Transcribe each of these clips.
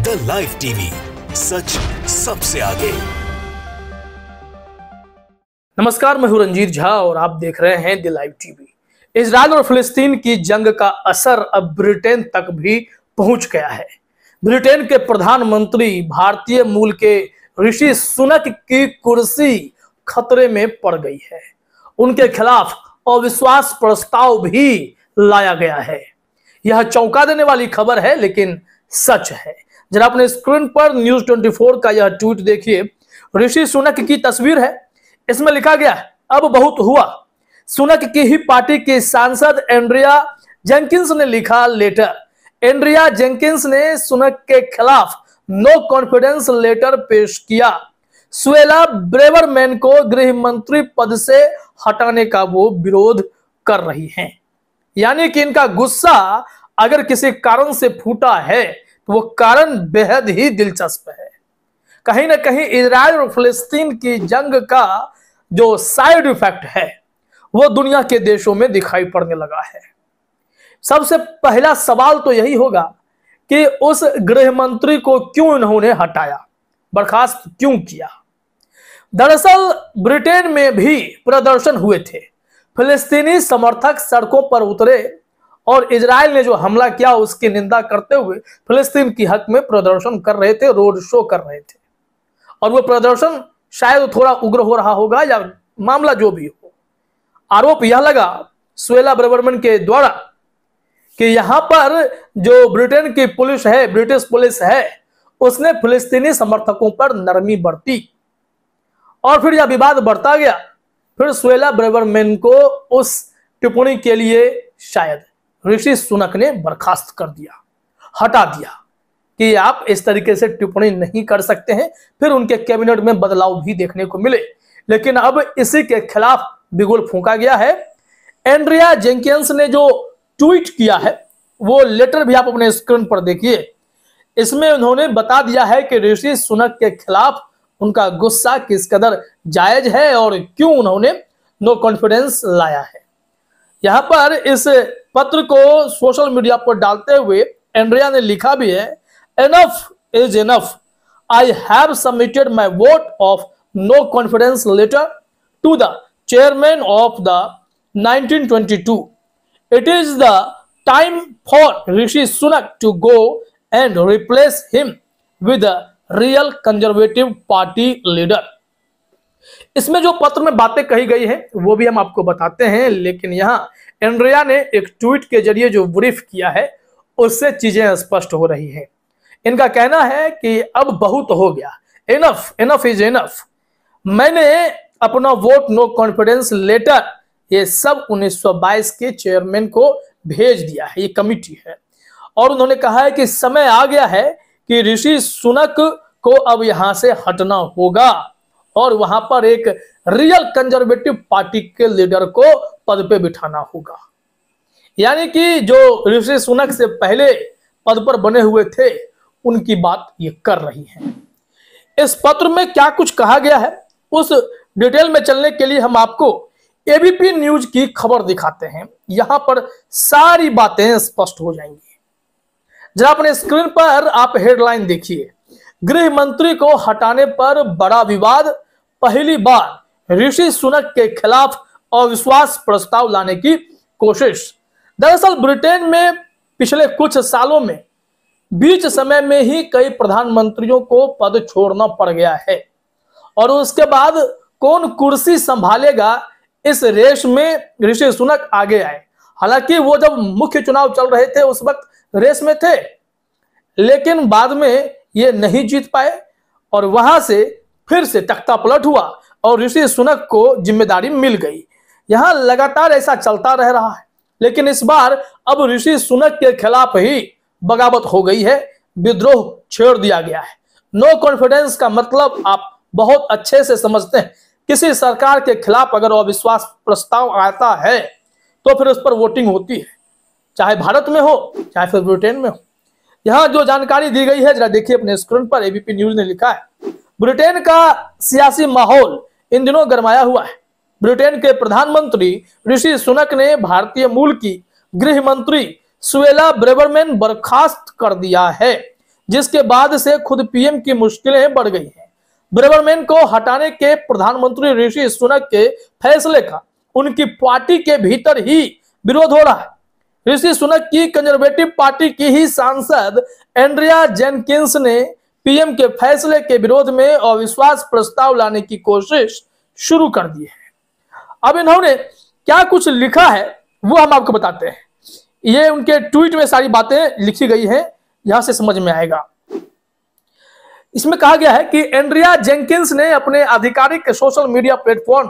The live TV, सच सबसे आगे। नमस्कार, मैं हूं रंजीत झा और आप देख रहे हैं द लाइव टीवी। इजराइल और फिलिस्तीन की जंग का असर अब ब्रिटेन तक भी पहुंच गया है। ब्रिटेन के प्रधानमंत्री भारतीय मूल के ऋषि सुनक की कुर्सी खतरे में पड़ गई है। उनके खिलाफ अविश्वास प्रस्ताव भी लाया गया है। यह चौंका देने वाली खबर है, लेकिन सच है। जरा अपने स्क्रीन पर न्यूज 24 का यह ट्वीट देखिए। ऋषि सुनक की तस्वीर है। इसमें लिखा गया है, अब बहुत हुआ। सुनक की ही पार्टी की सांसद एंड्रिया जेंकिंस ने लिखा लेटर। एंड्रिया जेंकिंस ने सुनक के खिलाफ नो कॉन्फिडेंस लेटर पेश किया। सुएला ब्रेवरमैन को गृह मंत्री पद से हटाने का वो विरोध कर रही हैं। यानी कि इनका गुस्सा अगर किसी कारण से फूटा है तो वो कारण बेहद ही दिलचस्प है। कहीं ना कहीं इजराइल और फिलिस्तीन की जंग का जो साइड इफेक्ट है वो दुनिया के देशों में दिखाई पड़ने लगा है। सबसे पहला सवाल तो यही होगा कि उस गृह मंत्री को क्यों इन्होंने हटाया, बर्खास्त क्यों किया। दरअसल ब्रिटेन में भी प्रदर्शन हुए थे। फिलिस्तीनी समर्थक सड़कों पर उतरे और इजराइल ने जो हमला किया उसकी निंदा करते हुए फिलिस्तीन की हक में प्रदर्शन कर रहे थे, रोड शो कर रहे थे। और वो प्रदर्शन शायद थोड़ा उग्र हो रहा होगा या मामला जो भी हो। आरोप यह लगा सुएला ब्रेवरमैन के द्वारा कि यहां पर जो ब्रिटेन की पुलिस है, ब्रिटिश पुलिस है, उसने फिलिस्तीनी समर्थकों पर नरमी बरती और फिर यह विवाद बढ़ता गया। फिर सुएला ब्रेवरमैन को उस टिप्पणी के लिए शायद ऋषि सुनक ने बर्खास्त कर दिया, हटा दिया कि आप इस तरीके से टिप्पणी नहीं कर सकते हैं। फिर उनके कैबिनेट में बदलाव भी देखने को मिले, लेकिन अब इसी के खिलाफ बिगुल फूंका गया है। एंड्रिया जेंकिंस ने जो ट्वीट किया है वो लेटर भी आप अपने स्क्रीन पर देखिए। इसमें उन्होंने बता दिया है कि ऋषि सुनक के खिलाफ उनका गुस्सा किस कदर जायज है और क्यों उन्होंने नो कॉन्फिडेंस लाया है। यहां पर इस पत्र को सोशल मीडिया पर डालते हुए एंड्रिया ने लिखा भी है, enough is enough. I have submitted my vote of no confidence letter to the chairman of the 1922. It is the time for Rishi Sunak to go and replace him with a real conservative party leader. इसमें जो पत्र में बातें कही गई है वो भी हम आपको बताते हैं, लेकिन यहाँ एंड्रिया ने एक ट्वीट के जरिए जो ब्रीफ किया है उससे चीजें स्पष्ट हो रही है। इनका कहना है कि अब बहुत हो गया, इनफ इज इनफ। मैंने अपना वोट नो कॉन्फिडेंस लेटर ये सब 1922 के चेयरमैन को भेज दिया है, ये कमिटी है। और उन्होंने कहा है कि समय आ गया है कि ऋषि सुनक को अब यहां से हटना होगा और वहां पर एक रियल कंजर्वेटिव पार्टी के लीडर को पद पे बिठाना होगा। यानी कि जो ऋषि सुनक से पहले पद पर बने हुए थे उनकी बात ये कर रही है। इस पत्र में क्या कुछ कहा गया है उस डिटेल में चलने के लिए हम आपको एबीपी न्यूज की खबर दिखाते हैं। यहां पर सारी बातें स्पष्ट हो जाएंगी। जरा अपने स्क्रीन पर आप हेडलाइन देखिए, गृह मंत्री को हटाने पर बड़ा विवाद, पहली बार ऋषि सुनक के खिलाफ अविश्वास प्रस्ताव लाने की कोशिश। दरअसल ब्रिटेन में पिछले कुछ सालों में बीच समय में ही कई प्रधानमंत्रियों को पद छोड़ना पड़ गया है और उसके बाद कौन कुर्सी संभालेगा इस रेस में ऋषि सुनक आगे आए। हालांकि वो जब मुख्य चुनाव चल रहे थे उस वक्त रेस में थे, लेकिन बाद में ये नहीं जीत पाए और वहां से फिर से तख्ता पलट हुआ और ऋषि सुनक को जिम्मेदारी मिल गई। यहां लगातार ऐसा चलता रह रहा है, लेकिन इस बार अब ऋषि सुनक के खिलाफ ही बगावत हो गई है, विद्रोह छेड़ दिया गया है। नो कॉन्फिडेंस का मतलब आप बहुत अच्छे से समझते हैं। किसी सरकार के खिलाफ अगर अविश्वास प्रस्ताव आता है तो फिर उस पर वोटिंग होती है, चाहे भारत में हो चाहे फिर ब्रिटेन में हो। यहां जो जानकारी दी गई है जरा देखिए अपने स्क्रीन पर। एबीपी न्यूज ने लिखा है, ब्रिटेन का सियासी माहौल इन दिनों गरमाया हुआ है। ब्रिटेन के प्रधानमंत्री ऋषि सुनक ने भारतीय मूल की गृह मंत्री सुएला ब्रेवरमैन बर्खास्त कर दिया है। जिसके बाद से खुद पीएम की मुश्किलें बढ़ गई हैं। ब्रेवरमैन को हटाने के प्रधानमंत्री ऋषि सुनक के फैसले का उनकी पार्टी के भीतर ही विरोध हो रहा है। ऋषि सुनक की कंजर्वेटिव पार्टी की ही सांसद एंड्रिया जेनकिंस ने पीएम के फैसले के विरोध में अविश्वास प्रस्ताव लाने की कोशिश शुरू कर दी है। अब इन्होंने क्या कुछ लिखा है वो हम आपको बताते हैं। ये उनके ट्वीट में सारी बातें लिखी गई हैं, यहां से समझ में आएगा। इसमें कहा गया है कि एंड्रिया जेनकिंस ने अपने आधिकारिक सोशल मीडिया प्लेटफॉर्म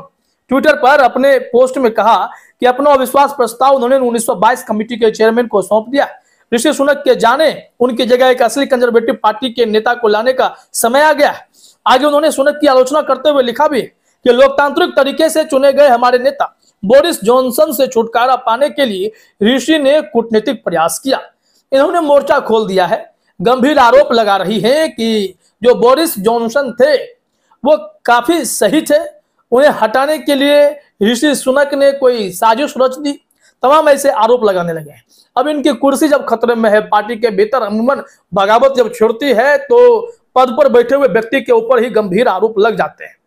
ट्विटर पर अपने पोस्ट में कहा कि अपना अविश्वास प्रस्ताव उन्होंने 1922 कमेटी के चेयरमैन को सौंप दिया। ऋषि सुनक के जाने उनकी जगह एक असली कंजर्वेटिव पार्टी के नेता को लाने का समय आ गया है। आगे उन्होंने सुनक की आलोचना करते हुए लिखा भी कि लोकतांत्रिक तरीके से चुने गए हमारे नेता बोरिस जॉनसन से छुटकारा पाने के लिए ऋषि ने कूटनीतिक प्रयास किया। इन्होंने मोर्चा खोल दिया है, गंभीर आरोप लगा रही है कि जो बोरिस जॉनसन थे वो काफी सही थे, उन्हें हटाने के लिए ऋषि सुनक ने कोई साजिश रच दी। तमाम ऐसे आरोप लगाने लगे हैं। अब इनकी कुर्सी जब खतरे में है, पार्टी के भीतर अमूमन बगावत जब छिड़ती है तो पद पर बैठे हुए व्यक्ति के ऊपर ही गंभीर आरोप लग जाते हैं।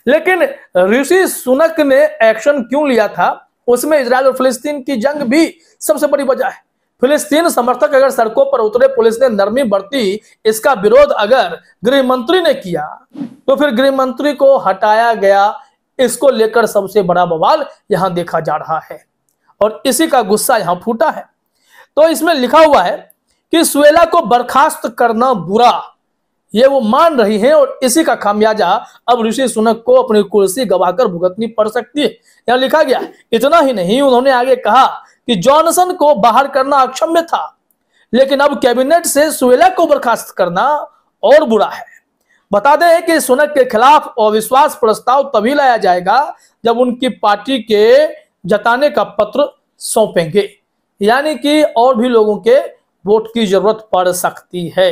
लेकिन ऋषि सुनक ने एक्शन क्यों लिया था, उसमें इजराइल और फिलिस्तीन की जंग भी सबसे बड़ी वजह है। फिलिस्तीन समर्थक अगर सड़कों पर उतरे, पुलिस ने नरमी बरती, इसका विरोध अगर गृह मंत्री ने किया तो फिर गृह मंत्री को हटाया गया। इसको लेकर सबसे बड़ा बवाल यहां देखा जा रहा है और इसी का गुस्सा यहां फूटा है। तो इसमें लिखा हुआ है कि सुएला को बर्खास्त करना बुरा, ये वो मान रही हैं और इसी का खामियाजा अब ऋषि सुनक को अपनी कुर्सी गवाकर भुगतनी पड़ सकती है। यहां लिखा गया। इतना ही नहीं, उन्होंने आगे कहा कि जॉनसन को बाहर करना अक्षम्य था, लेकिन अब कैबिनेट से सुएला को बर्खास्त करना और बुरा है। बता दें कि सुनक के खिलाफ अविश्वास प्रस्ताव तभी लाया जाएगा जब उनकी पार्टी के जताने का पत्र सौंपेंगे, यानी कि और भी लोगों के वोट की जरूरत पड़ सकती है।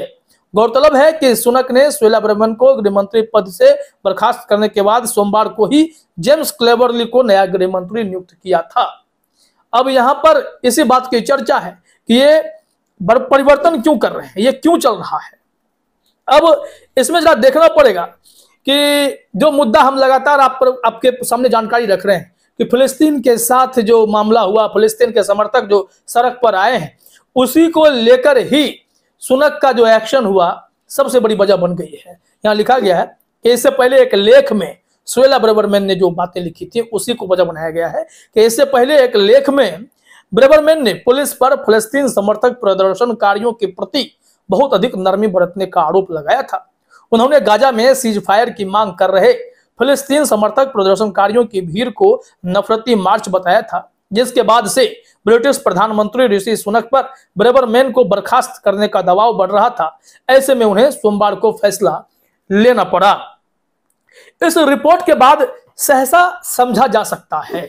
गौरतलब है कि सुनक ने सुएला ब्रेवरमैन को गृह मंत्री पद से बर्खास्त करने के बाद सोमवार को ही जेम्स क्लेवर्ली को नया गृह मंत्री नियुक्त किया था। अब यहां पर इसी बात की चर्चा है कि ये परिवर्तन क्यों कर रहे हैं, ये क्यों चल रहा है। अब इसमें जरा देखना पड़ेगा कि जो मुद्दा हम लगातार आपके सामने जानकारी रख रहे हैं कि फिलिस्तीन के साथ जो मामला हुआ, फिलिस्तीन के समर्थक जो सड़क पर आए हैं, उसी को लेकर ही सुनक का जो एक्शन हुआ सबसे बड़ी वजह बन गई है। यहाँ लिखा गया है कि इससे पहले एक लेख में सुएला ब्रेवरमैन ने जो बातें लिखी थी उसी को वजह बनाया गया है कि इससे पहले एक लेख में ब्रेवरमैन ने पुलिस पर फिलिस्तीन समर्थक प्रदर्शनकारियों के प्रति बहुत अधिक नरमी बरतने का आरोप लगाया था। उन्होंने गाजा में सीज फायर की मांग कर रहे फिलिस्तीन समर्थक प्रदर्शनकारियों की भीड़ को नफरती मार्च बताया था, जिसके बाद से ब्रिटिश प्रधानमंत्री ऋषि सुनक पर ब्रेवरमैन को बर्खास्त करने का दबाव बढ़ रहा था। ऐसे में उन्हें सोमवार को फैसला लेना पड़ा। इस रिपोर्ट के बाद सहसा समझा जा सकता है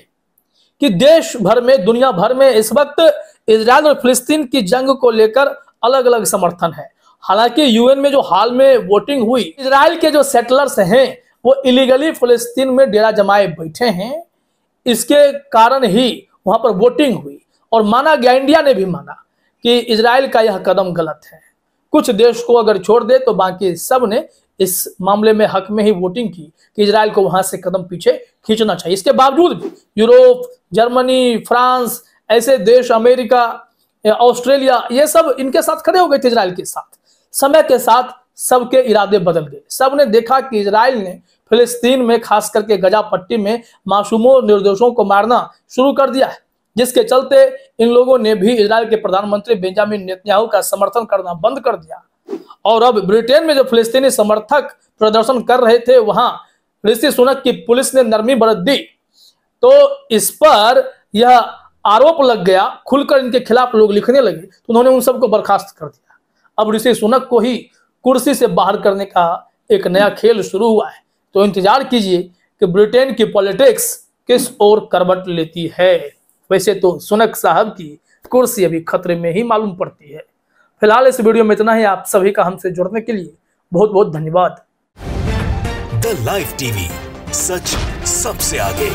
कि देश भर में, दुनिया भर में इस वक्त इजराइल और फिलिस्तीन की जंग को लेकर अलग अलग समर्थन है। हालांकि यूएन में जो हाल में वोटिंग हुई, इजराइल के जो सेटलर्स हैं वो इलीगली फिलिस्तीन में डेरा जमाए बैठे हैं, इसके कारण ही वहां पर वोटिंग हुई और माना गया, इंडिया ने भी माना कि इजराइल का यह कदम गलत है। कुछ देश को अगर छोड़ दे तो बाकी सब ने इस मामले में हक में ही वोटिंग की कि इजराइल को वहां से कदम पीछे खींचना चाहिए। इसके बावजूद भी यूरोप, जर्मनी, फ्रांस, ऐसे देश, अमेरिका, ऑस्ट्रेलिया, ये सब इनके साथ खड़े हो गए थे इजराइल के साथ। समय के साथ सबके इरादे बदल गए। सबने देखा कि इजराइल ने फिलिस्तीन में, खास करके गजा पट्टी में मासूमों, निर्दोषों को मारना शुरू कर दिया है, जिसके चलते इन लोगों ने भी इजराइल के प्रधानमंत्री बेंजामिन नेतन्याहू का समर्थन करना बंद कर दिया। और अब ब्रिटेन में जो फिलिस्तीनी समर्थक प्रदर्शन कर रहे थे, वहां ऋषि सुनक की पुलिस ने नरमी बरत दी, तो इस पर यह आरोप लग गया, खुलकर इनके खिलाफ लोग लिखने लगे, तो उन्होंने उन सबको बर्खास्त कर दिया। अब ऋषि सुनक को ही कुर्सी से बाहर करने का एक नया खेल शुरू हुआ है। तो इंतजार कीजिए कि ब्रिटेन की पॉलिटिक्स किस ओर करवट लेती है। वैसे तो सुनक साहब की कुर्सी अभी खतरे में ही मालूम पड़ती है। फिलहाल इस वीडियो में इतना ही। आप सभी का हमसे जुड़ने के लिए बहुत बहुत धन्यवाद। द लाइव टीवी, सच सबसे आगे।